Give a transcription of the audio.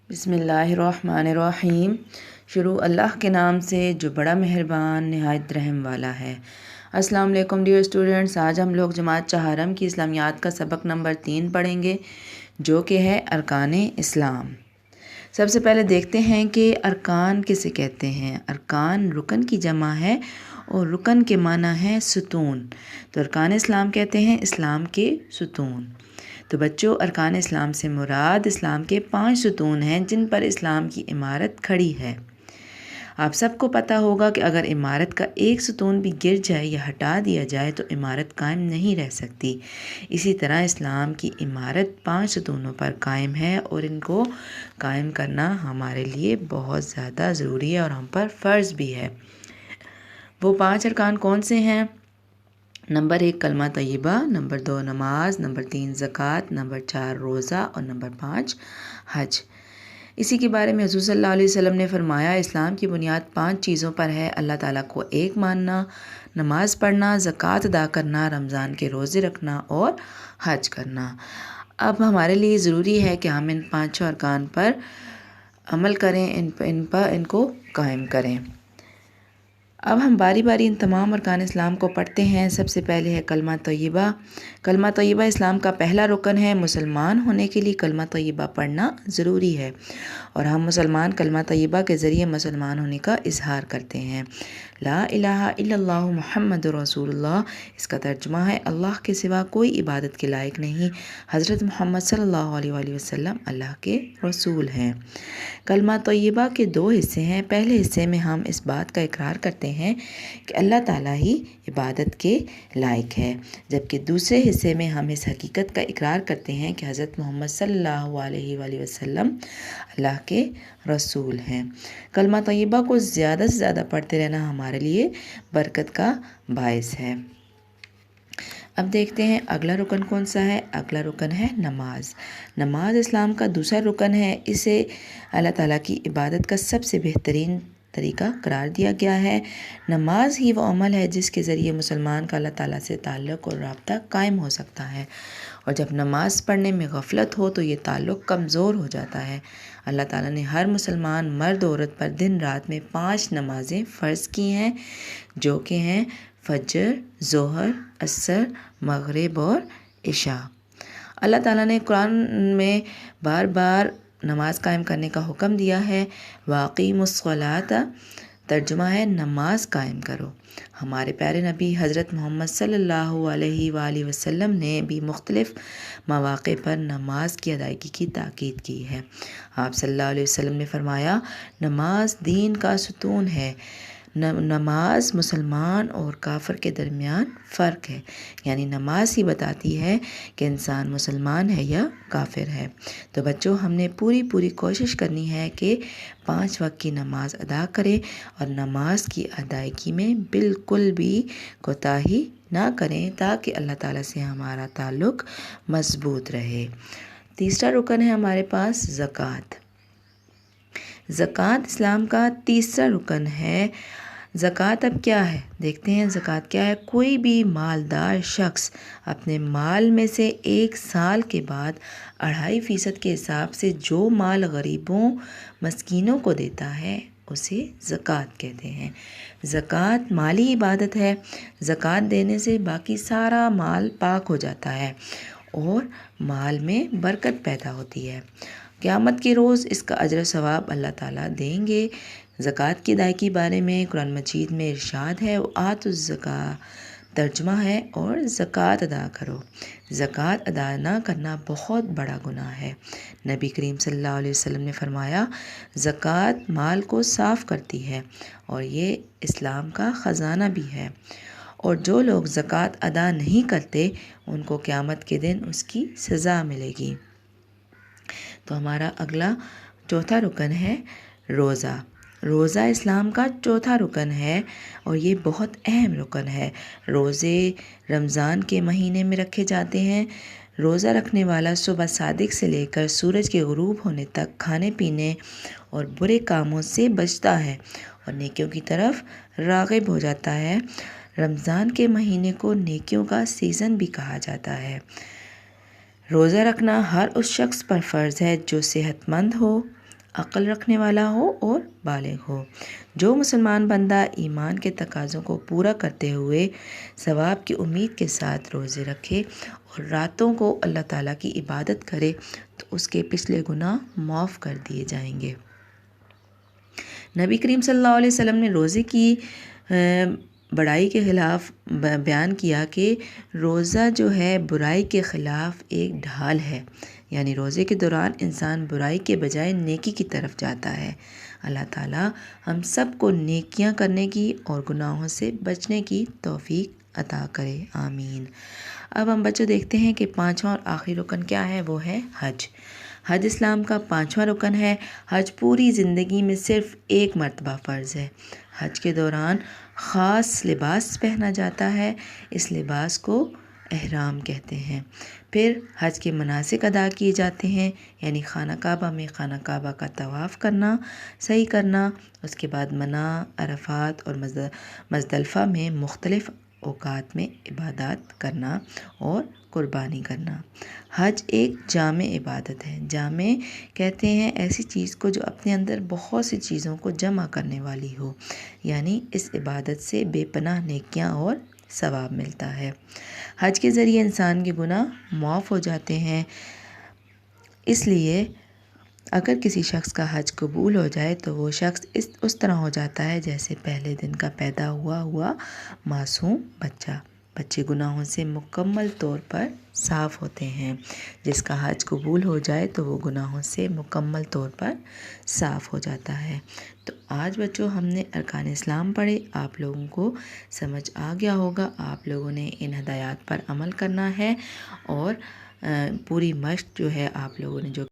بسم اللہ الرحمن الرحیم۔ شروع اللہ کے نام سے جو بڑا مہربان نہایت رحم والا ہے۔ السلام علیکم ڈیئر اسٹوڈنٹس، آج ہم لوگ جماعت چہارم کی اسلامیات کا سبق نمبر 3 پڑھیں گے، جو کہ ہے ارکان اسلام۔ سب سے پہلے دیکھتے ہیں کہ ارکان کسے کہتے ہیں۔ ارکان رکن کی جمع ہے اور رکن کے معنی ہے ستون، تو ارکان اسلام کہتے ہیں اسلام کے ستون۔ تو بچوں، ارکان اسلام سے مراد اسلام کے 5 ستون ہیں جن پر اسلام کی عمارت کھڑی ہے۔ آپ سب کو پتہ ہوگا کہ اگر عمارت کا ایک ستون بھی گر جائے یا ہٹا دیا جائے تو عمارت قائم نہیں رہ سکتی۔ اسی طرح اسلام کی عمارت 5 ستونوں پر قائم ہے اور ان کو قائم کرنا ہمارے لیے بہت زیادہ ضروری ہے اور ہم پر فرض بھی ہے۔ وہ 5 ارکان کون سے ہیں؟ نمبر 1 کلمہ طیبہ، نمبر 2 نماز، نمبر 3 زکوٰۃ، نمبر 4 روزہ اور نمبر 5 حج۔ اسی کے بارے میں حضور صلی اللہ علیہ وسلم نے فرمایا، اسلام کی بنیاد 5 چیزوں پر ہے: اللہ تعالیٰ کو ایک ماننا، نماز پڑھنا، زکوٰۃ ادا کرنا، رمضان کے روزے رکھنا اور حج کرنا۔ اب ہمارے لیے ضروری ہے کہ ہم ان 5 ارکان پر عمل کریں، ان کو قائم کریں۔ اب ہم باری باری ان تمام ارکان اسلام کو پڑھتے ہیں۔ سب سے پہلے ہے کلمہ طیبہ۔ کلمہ طیبہ اسلام کا پہلا رکن ہے۔ مسلمان ہونے کے لیے کلمہ طیبہ پڑھنا ضروری ہے اور ہم مسلمان کلمہ طیبہ کے ذریعے مسلمان ہونے کا اظہار کرتے ہیں۔ لا الہ الا اللہ محمد رسول اللہ، اس کا ترجمہ ہے اللہ کے سوا کوئی عبادت کے لائق نہیں، حضرت محمد صلی اللہ علیہ وآلہ وسلم اللہ کے رسول ہیں۔ کلمہ طیبہ کے 2 حصے ہیں۔ پہلے حصے میں ہم اس بات کا اقرار کرتے ہیں کہ اللہ تعالیٰ ہی عبادت کے لائق ہے، جبکہ دوسرے حصے میں ہم اس حقیقت کا اقرار کرتے ہیں کہ حضرت محمد صلی اللہ علیہ وآلہ وسلم اللہ کے رسول ہیں۔ کلمہ طیبہ کو زیادہ سے زیادہ پڑھتے رہنا ہمارے لیے برکت کا باعث ہے۔ اب دیکھتے ہیں اگلا رکن کون سا ہے۔ اگلا رکن ہے نماز۔ نماز اسلام کا دوسرا رکن ہے۔ اسے اللہ تعالیٰ کی عبادت کا سب سے بہترین طریقہ قرار دیا گیا ہے۔ نماز ہی وہ عمل ہے جس کے ذریعے مسلمان کا اللہ تعالیٰ سے تعلق اور رابطہ قائم ہو سکتا ہے، اور جب نماز پڑھنے میں غفلت ہو تو یہ تعلق کمزور ہو جاتا ہے۔ اللہ تعالیٰ نے ہر مسلمان مرد عورت پر دن رات میں 5 نمازیں فرض کی ہیں، جو کہ ہیں فجر، ظہر، عصر، مغرب اور عشاء۔ اللہ تعالیٰ نے قرآن میں بار بار نماز قائم کرنے کا حکم دیا ہے۔ وَأَقِیمُوا الصَّلَاةَ، ترجمہ ہے نماز قائم کرو۔ ہمارے پیارے نبی حضرت محمد صلی اللہ علیہ وآلہ وسلم نے بھی مختلف مواقع پر نماز کی ادائیگی کی تاکید کی ہے۔ آپ صلی اللہ علیہ وسلم نے فرمایا، نماز دین کا ستون ہے۔ نماز مسلمان اور کافر کے درمیان فرق ہے، یعنی نماز ہی بتاتی ہے کہ انسان مسلمان ہے یا کافر ہے۔ تو بچوں، ہم نے پوری کوشش کرنی ہے کہ 5 وقت کی نماز ادا کریں اور نماز کی ادائیگی میں بالکل بھی کوتاہی نہ کریں، تاکہ اللہ تعالیٰ سے ہمارا تعلق مضبوط رہے۔ تیسرا رکن ہے ہمارے پاس زکوٰۃ۔ زکوٰۃ اسلام کا تیسرا رکن ہے۔ زکوٰۃ اب کیا ہے؟ دیکھتے ہیں زکوٰۃ کیا ہے۔ کوئی بھی مالدار شخص اپنے مال میں سے 1 سال کے بعد 2.5% کے حساب سے جو مال غریبوں مسکینوں کو دیتا ہے اسے زکوٰۃ کہتے ہیں۔ زکوٰۃ مالی عبادت ہے۔ زکوٰۃ دینے سے باقی سارا مال پاک ہو جاتا ہے اور مال میں برکت پیدا ہوتی ہے۔ قیامت کے روز اس کا اجر و ثواب اللہ تعالیٰ دیں گے۔ زکوٰۃ کی ادائیگی کے بارے میں قرآن مجید میں ارشاد ہے، وَآتُوا الزَّکَاۃَ، ترجمہ ہے اور زکوٰۃ ادا کرو۔ زکوٰۃ ادا نہ کرنا بہت بڑا گناہ ہے۔ نبی کریم صلی اللہ علیہ وسلم نے فرمایا، زکوٰۃ مال کو صاف کرتی ہے اور یہ اسلام کا خزانہ بھی ہے، اور جو لوگ زکوٰۃ ادا نہیں کرتے ان کو قیامت کے دن اس کی سزا ملے گی۔ تو ہمارا اگلا چوتھا رکن ہے روزہ۔ روزہ اسلام کا چوتھا رکن ہے اور یہ بہت اہم رکن ہے۔ روزے رمضان کے مہینے میں رکھے جاتے ہیں۔ روزہ رکھنے والا صبح صادق سے لے کر سورج کے غروب ہونے تک کھانے پینے اور برے کاموں سے بچتا ہے اور نیکیوں کی طرف راغب ہو جاتا ہے۔ رمضان کے مہینے کو نیکیوں کا سیزن بھی کہا جاتا ہے۔ روزہ رکھنا ہر اس شخص پر فرض ہے جو صحت مند ہو، عقل رکھنے والا ہو اور بالغ ہو۔ جو مسلمان بندہ ایمان کے تقاضوں کو پورا کرتے ہوئے ثواب کی امید کے ساتھ روزے رکھے اور راتوں کو اللہ تعالیٰ کی عبادت کرے تو اس کے پچھلے گناہ معاف کر دیے جائیں گے۔ نبی کریم صلی اللہ علیہ وسلم نے روزے کی بڑائی کے خلاف بیان کیا کہ روزہ جو ہے برائی کے خلاف ایک ڈھال ہے، یعنی روزے کے دوران انسان برائی کے بجائے نیکی کی طرف جاتا ہے۔ اللہ تعالیٰ ہم سب کو نیکیاں کرنے کی اور گناہوں سے بچنے کی توفیق عطا کرے، آمین۔ اب ہم بچوں دیکھتے ہیں کہ پانچواں اور آخری رکن کیا ہے، وہ ہے حج۔ حج اسلام کا پانچواں رکن ہے۔ حج پوری زندگی میں صرف ایک مرتبہ فرض ہے۔ حج کے دوران خاص لباس پہنا جاتا ہے، اس لباس کو احرام کہتے ہیں۔ پھر حج کے مناسک ادا کیے جاتے ہیں، یعنی خانہ کعبہ میں خانہ کعبہ کا طواف کرنا، سعی کرنا، اس کے بعد منی، عرفات اور مزدلفہ میں مختلف اوقات میں عبادات کرنا اور قربانی کرنا۔ حج ایک جامع عبادت ہے۔ جامع کہتے ہیں ایسی چیز کو جو اپنے اندر بہت سی چیزوں کو جمع کرنے والی ہو، یعنی اس عبادت سے بے پناہ نیکیاں اور ثواب ملتا ہے۔ حج کے ذریعے انسان کے گناہ معاف ہو جاتے ہیں، اس لیے اگر کسی شخص کا حج قبول ہو جائے تو وہ شخص اس طرح ہو جاتا ہے جیسے پہلے دن کا پیدا ہوا معصوم بچہ۔ بچے گناہوں سے مکمل طور پر صاف ہوتے ہیں۔ جس کا حج قبول ہو جائے تو وہ گناہوں سے مکمل طور پر صاف ہو جاتا ہے۔ تو آج بچوں ہم نے ارکان اسلام پڑھے، آپ لوگوں کو سمجھ آ گیا ہوگا۔ آپ لوگوں نے ان ہدایات پر عمل کرنا ہے اور پوری مشق جو ہے آپ لوگوں نے جو